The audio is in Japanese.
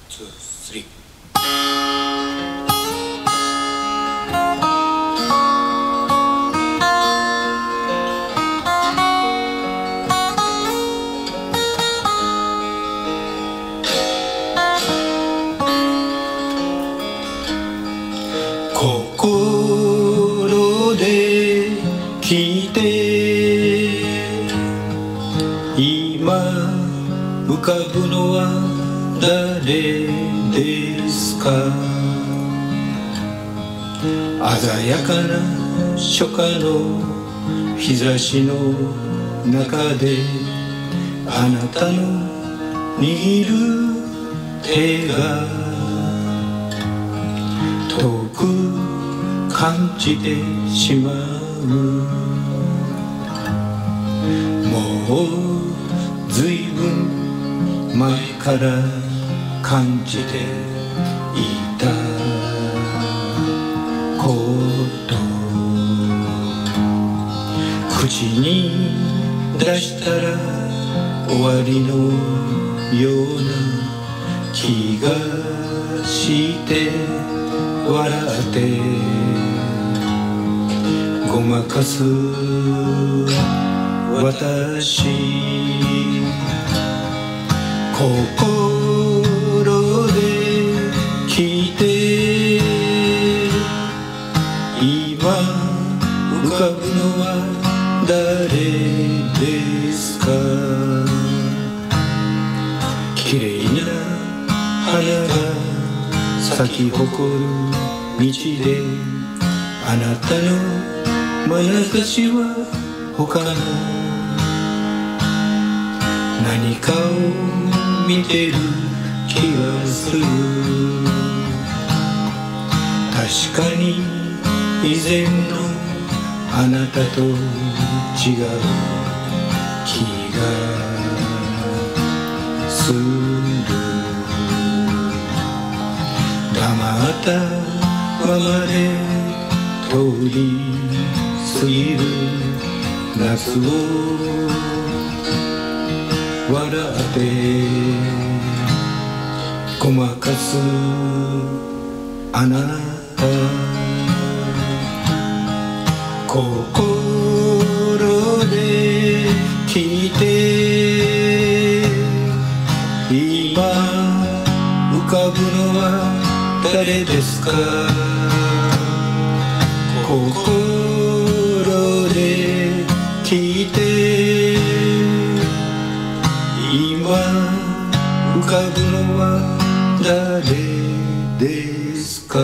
ツー、スリー。心で聞いて今浮かぶのは誰ですか。鮮やかな初夏の日差しの中であなたの握る手が遠く感じてしまう。もうずいぶん前から感じていたこと、口に出したら終わりのような気がして笑ってごまかす私、心で聞いて今浮かぶのは誰ですか。綺麗な花が咲き誇る道であなたの眼差しは他の何かを見てる気がする。確かに以前のあなたと違う気がする。黙ったままで通り過ぎる夏を笑ってごまかすあなた、心で聞いて今浮かぶのは誰ですか。心で聞いて今浮かぶのは誰ですか。